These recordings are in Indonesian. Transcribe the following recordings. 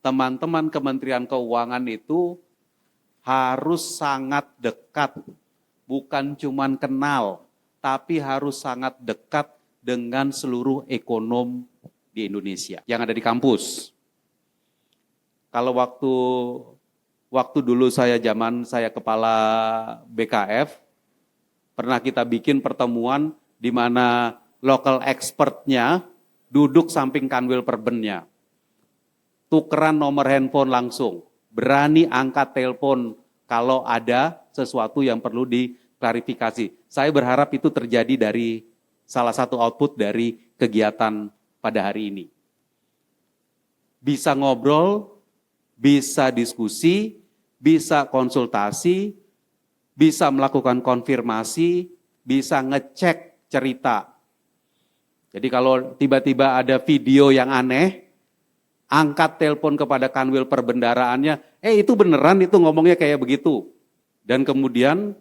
teman-teman Kementerian Keuangan itu harus sangat dekat, bukan cuman kenal, tapi harus sangat dekat dengan seluruh ekonom di Indonesia yang ada di kampus. Kalau waktu dulu zaman saya kepala BKF, pernah kita bikin pertemuan di mana local expertnya duduk samping Kanwil Perbennya. Tukeran nomor handphone langsung, berani angkat telepon kalau ada sesuatu yang perlu diklarifikasi. Saya berharap itu terjadi dari salah satu output dari kegiatan pada hari ini. Bisa ngobrol, bisa diskusi, bisa konsultasi, bisa melakukan konfirmasi, bisa ngecek cerita. Jadi kalau tiba-tiba ada video yang aneh, angkat telepon kepada Kanwil Perbendaraannya, itu beneran itu ngomongnya kayak begitu. Dan kemudian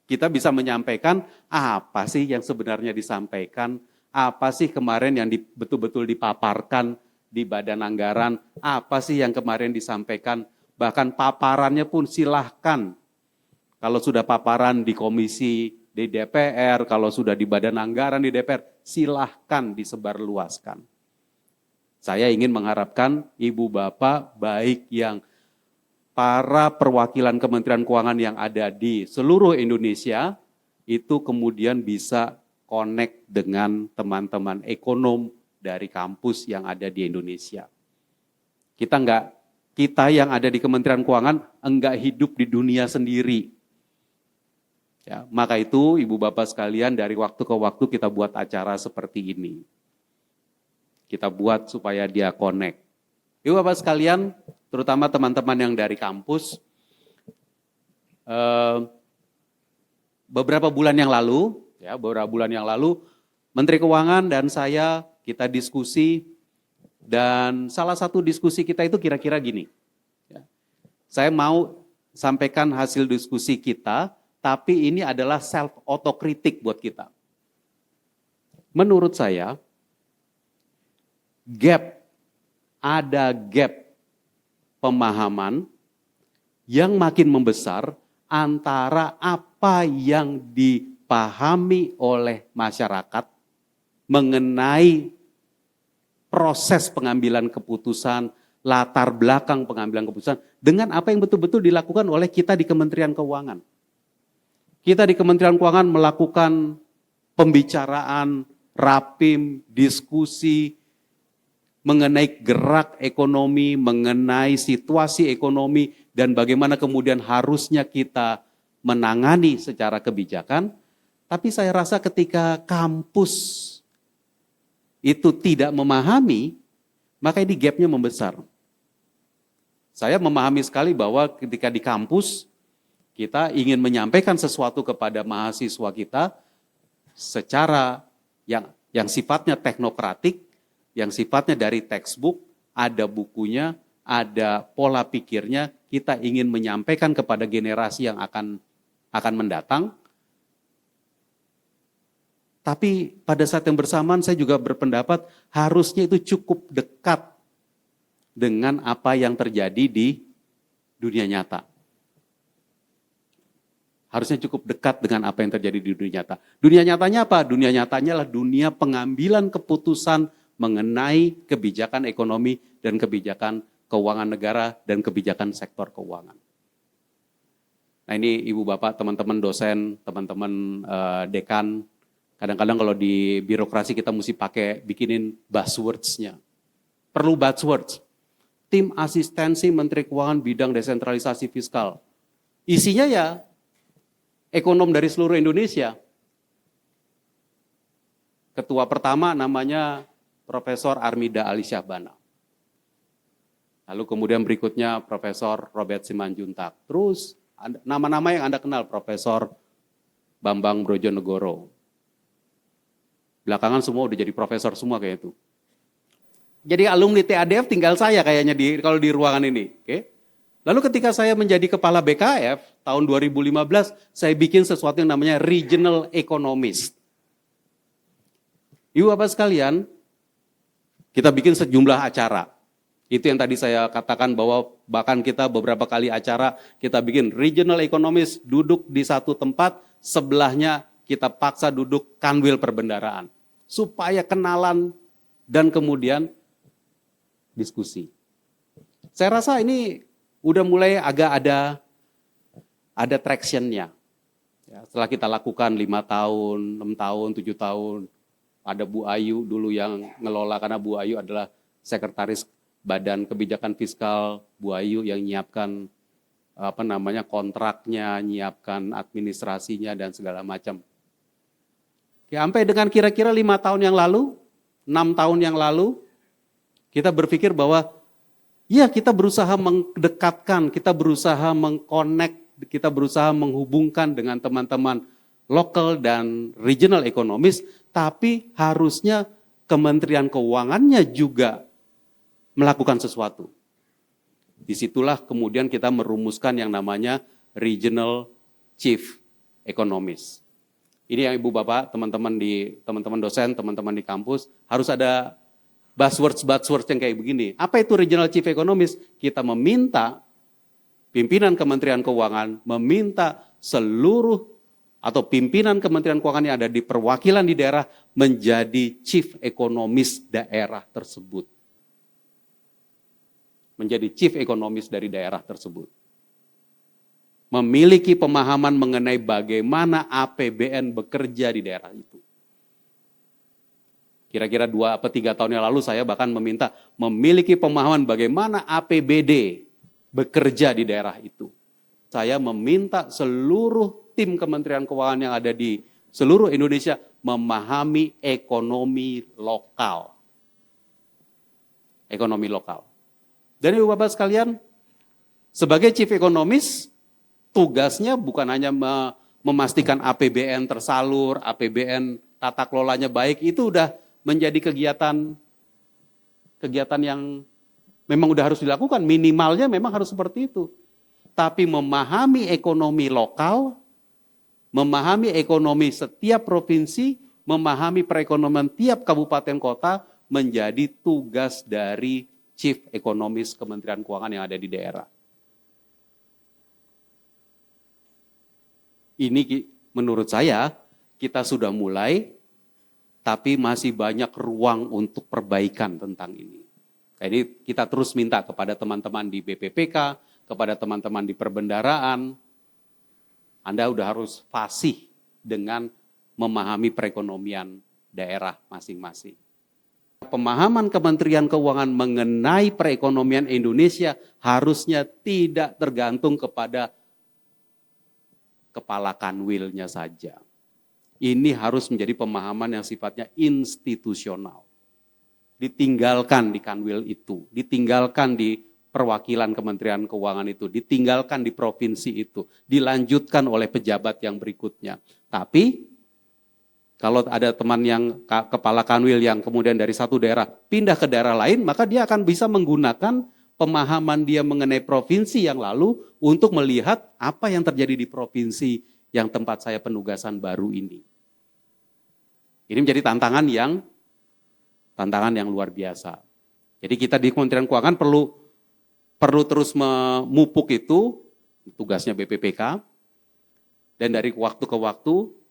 kita bisa menyampaikan apa sih yang sebenarnya disampaikan, apa sih kemarin yang betul-betul dipaparkan di Badan Anggaran, apa sih yang kemarin disampaikan, bahkan paparannya pun silahkan. Kalau sudah paparan di komisi di DPR, kalau sudah di Badan Anggaran di DPR, silahkan disebarluaskan. Saya ingin mengharapkan Ibu Bapak, baik yang para perwakilan Kementerian Keuangan yang ada di seluruh Indonesia, itu kemudian bisa connect dengan teman-teman ekonom dari kampus yang ada di Indonesia. Kita yang ada di Kementerian Keuangan enggak hidup di dunia sendiri. Ya, maka itu Ibu Bapak sekalian dari waktu ke waktu kita buat acara seperti ini. Kita buat supaya dia connect. Ibu Bapak sekalian, terutama teman-teman yang dari kampus, beberapa bulan yang lalu, Menteri Keuangan dan saya kita diskusi, dan salah satu diskusi kita itu kira-kira gini. Saya mau sampaikan hasil diskusi kita, tapi ini adalah self autokritik buat kita. Menurut saya, ada gap pemahaman yang makin membesar antara apa yang dipahami oleh masyarakat mengenai proses pengambilan keputusan, latar belakang pengambilan keputusan, dengan apa yang betul-betul dilakukan oleh kita di Kementerian Keuangan. Kita di Kementerian Keuangan melakukan pembicaraan, rapim, diskusi, mengenai gerak ekonomi, mengenai situasi ekonomi, dan bagaimana kemudian harusnya kita menangani secara kebijakan. Tapi saya rasa ketika kampus itu tidak memahami, maka ini gapnya membesar. Saya memahami sekali bahwa ketika di kampus, kita ingin menyampaikan sesuatu kepada mahasiswa kita secara yang sifatnya teknokratik, yang sifatnya dari textbook, ada bukunya, ada pola pikirnya, kita ingin menyampaikan kepada generasi yang akan mendatang. Tapi pada saat yang bersamaan saya juga berpendapat harusnya itu cukup dekat dengan apa yang terjadi di dunia nyata. Harusnya cukup dekat dengan apa yang terjadi di dunia nyata. Dunia nyatanya apa? Dunia nyatanya adalah dunia pengambilan keputusan mengenai kebijakan ekonomi dan kebijakan keuangan negara dan kebijakan sektor keuangan. Nah ini Ibu Bapak, teman-teman dosen, teman-teman dekan, kadang-kadang kalau di birokrasi kita mesti bikinin buzzwords-nya. Perlu buzzwords. Tim asistensi Menteri Keuangan bidang desentralisasi fiskal. Isinya ya ekonom dari seluruh Indonesia. Ketua pertama namanya Profesor Armida Ali Syahbana. Lalu kemudian berikutnya Profesor Robert Simanjuntak. Terus nama-nama yang Anda kenal, Profesor Bambang Brojonegoro. Belakangan semua udah jadi profesor semua kayak itu. Jadi alumni TADF tinggal saya kayaknya kalau di ruangan ini. Oke? Lalu ketika saya menjadi kepala BKF tahun 2015, saya bikin sesuatu yang namanya Regional Economist. Ibu Bapak sekalian, kita bikin sejumlah acara. Itu yang tadi saya katakan bahwa bahkan kita beberapa kali acara kita bikin regional economist duduk di satu tempat, sebelahnya kita paksa duduk kanwil perbendaraan. Supaya kenalan dan kemudian diskusi. Saya rasa ini udah mulai agak ada traction-nya. Ya, setelah kita lakukan 5 tahun, 6 tahun, 7 tahun, ada Bu Ayu dulu yang ngelola, karena Bu Ayu adalah sekretaris Badan Kebijakan Fiskal Bu Ayu yang nyiapkan kontraknya, nyiapkan administrasinya dan segala macam. Ya, sampai dengan kira-kira 5 tahun yang lalu, 6 tahun yang lalu, kita berpikir bahwa ya kita berusaha mendekatkan, kita berusaha mengkonek, kita berusaha menghubungkan dengan teman-teman lokal dan regional economist, tapi harusnya Kementerian Keuangannya juga melakukan sesuatu. Disitulah kemudian kita merumuskan yang namanya Regional Chief Economist. Ini yang Ibu Bapak, teman-teman dosen, teman-teman di kampus, harus ada buzzwords yang kayak begini. Apa itu Regional Chief Economist? Kita meminta pimpinan Kementerian Keuangan, meminta seluruh atau pimpinan Kementerian Keuangan yang ada di perwakilan di daerah menjadi Chief Economist daerah tersebut. Menjadi chief economist dari daerah tersebut. Memiliki pemahaman mengenai bagaimana APBN bekerja di daerah itu. Kira-kira 2 atau 3 tahun yang lalu saya bahkan meminta memiliki pemahaman bagaimana APBD bekerja di daerah itu. Saya meminta seluruh tim Kementerian Keuangan yang ada di seluruh Indonesia memahami ekonomi lokal. Ekonomi lokal. Dan Ibu Bapak sekalian, sebagai chief economist, tugasnya bukan hanya memastikan APBN tersalur, APBN tata kelolanya baik, itu udah menjadi kegiatan yang memang udah harus dilakukan, minimalnya memang harus seperti itu. Tapi memahami ekonomi lokal, memahami ekonomi setiap provinsi, memahami perekonomian tiap kabupaten kota menjadi tugas dari Chief Economist Kementerian Keuangan yang ada di daerah. Ini menurut saya kita sudah mulai, tapi masih banyak ruang untuk perbaikan tentang ini. Jadi kita terus minta kepada teman-teman di BPPK, kepada teman-teman di perbendaraan, Anda udah harus fasih dengan memahami perekonomian daerah masing-masing. Pemahaman Kementerian Keuangan mengenai perekonomian Indonesia harusnya tidak tergantung kepada kepala kanwilnya saja. Ini harus menjadi pemahaman yang sifatnya institusional. Ditinggalkan di kanwil itu, ditinggalkan di perwakilan Kementerian Keuangan itu, ditinggalkan di provinsi itu, dilanjutkan oleh pejabat yang berikutnya. Tapi kalau ada teman yang kepala kanwil yang kemudian dari satu daerah pindah ke daerah lain, maka dia akan bisa menggunakan pemahaman dia mengenai provinsi yang lalu untuk melihat apa yang terjadi di provinsi yang tempat saya penugasan baru ini. Ini menjadi tantangan yang luar biasa. Jadi kita di Kementerian Keuangan perlu terus memupuk itu, tugasnya BPPK, dan dari waktu ke waktu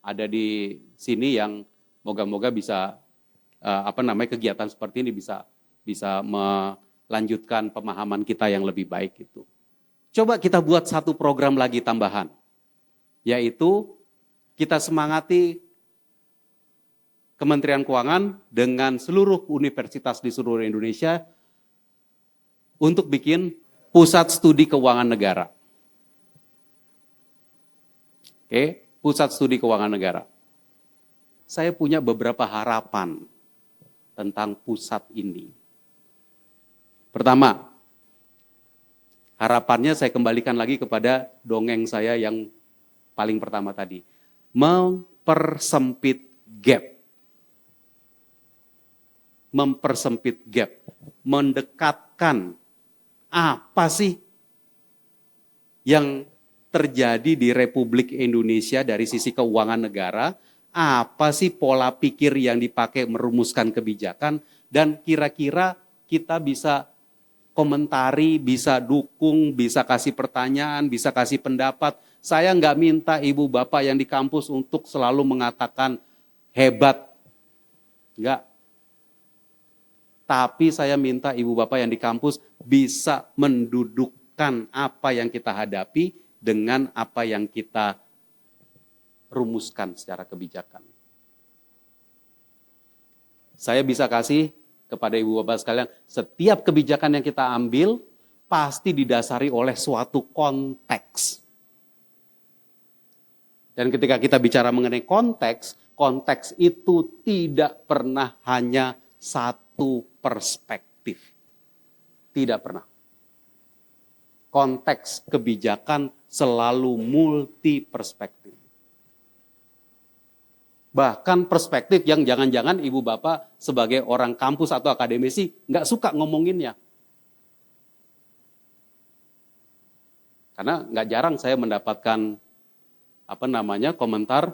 ada di sini yang moga-moga bisa kegiatan seperti ini bisa melanjutkan pemahaman kita yang lebih baik itu. Coba kita buat satu program lagi tambahan, yaitu kita semangati Kementerian Keuangan dengan seluruh universitas di seluruh Indonesia untuk bikin pusat studi keuangan negara. Oke. Pusat Studi Keuangan Negara. Saya punya beberapa harapan tentang pusat ini. Pertama, harapannya saya kembalikan lagi kepada dongeng saya yang paling pertama tadi. Mempersempit gap. Mempersempit gap. Mendekatkan apa sih yang terjadi di Republik Indonesia dari sisi keuangan negara, apa sih pola pikir yang dipakai merumuskan kebijakan, dan kira-kira kita bisa komentari, bisa dukung, bisa kasih pertanyaan, bisa kasih pendapat. Saya nggak minta ibu bapak yang di kampus untuk selalu mengatakan hebat. Enggak. Tapi saya minta ibu bapak yang di kampus bisa mendudukkan apa yang kita hadapi dengan apa yang kita rumuskan secara kebijakan. Saya bisa kasih kepada ibu bapak sekalian, setiap kebijakan yang kita ambil pasti didasari oleh suatu konteks. Dan ketika kita bicara mengenai konteks, konteks itu tidak pernah hanya satu perspektif. Tidak pernah. Konteks kebijakan selalu multi perspektif. Bahkan perspektif yang jangan-jangan ibu bapak sebagai orang kampus atau akademisi nggak suka ngomonginnya. Karena nggak jarang saya mendapatkan komentar,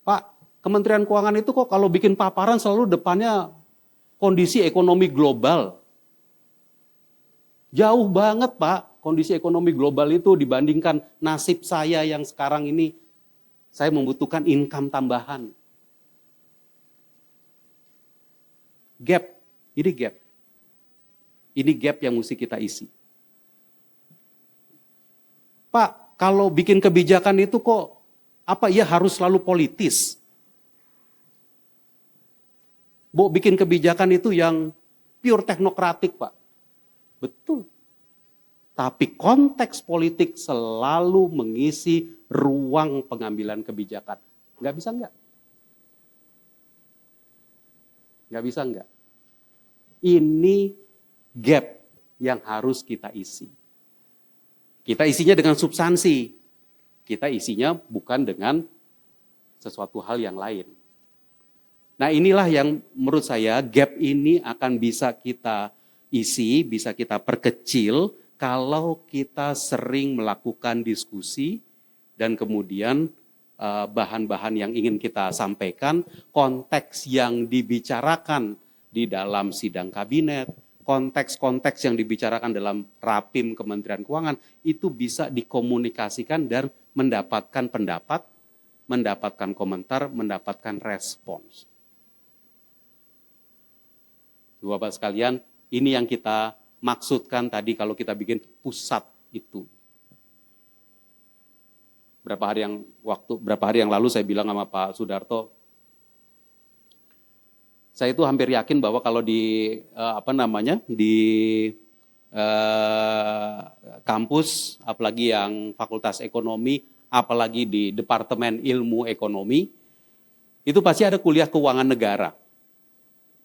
Pak, Kementerian Keuangan itu kok kalau bikin paparan selalu depannya kondisi ekonomi global. Jauh banget Pak kondisi ekonomi global itu dibandingkan nasib saya yang sekarang ini. Saya membutuhkan income tambahan. Gap, ini gap. Ini gap yang mesti kita isi. Pak, kalau bikin kebijakan itu kok harus selalu politis? Bu, bikin kebijakan itu yang pure teknokratik, Pak. Betul. Tapi konteks politik selalu mengisi ruang pengambilan kebijakan. Nggak bisa nggak? Nggak bisa nggak? Ini gap yang harus kita isi. Kita isinya dengan substansi. Kita isinya bukan dengan sesuatu hal yang lain. Nah inilah yang menurut saya gap ini akan bisa kita isi, bisa kita perkecil kalau kita sering melakukan diskusi dan kemudian bahan-bahan yang ingin kita sampaikan, konteks yang dibicarakan di dalam sidang kabinet, konteks-konteks yang dibicarakan dalam Rapim Kementerian Keuangan itu bisa dikomunikasikan dan mendapatkan pendapat, mendapatkan komentar, mendapatkan respons. Bapak sekalian, ini yang kita maksudkan tadi kalau kita bikin pusat itu. Berapa hari yang lalu saya bilang sama Pak Sudarto, saya itu hampir yakin bahwa kalau di kampus, apalagi yang Fakultas Ekonomi, apalagi di Departemen Ilmu Ekonomi, itu pasti ada kuliah keuangan negara.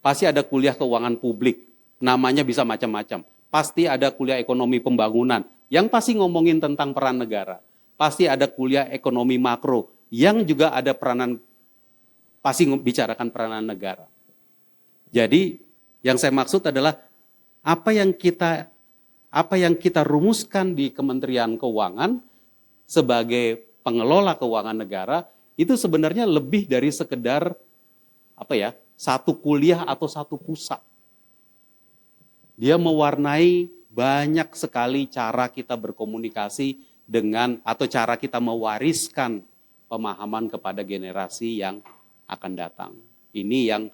Pasti ada kuliah keuangan publik, namanya bisa macam-macam. Pasti ada kuliah ekonomi pembangunan, yang pasti ngomongin tentang peran negara. Pasti ada kuliah ekonomi makro, yang juga ada pasti bicarakan peranan negara. Jadi, yang saya maksud adalah apa yang kita rumuskan di Kementerian Keuangan sebagai pengelola keuangan negara, itu sebenarnya lebih dari sekedar satu kuliah atau satu pusat. Dia mewarnai banyak sekali cara kita berkomunikasi atau cara kita mewariskan pemahaman kepada generasi yang akan datang. Ini yang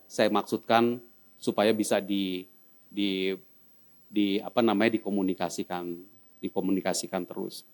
saya maksudkan supaya bisa dikomunikasikan terus.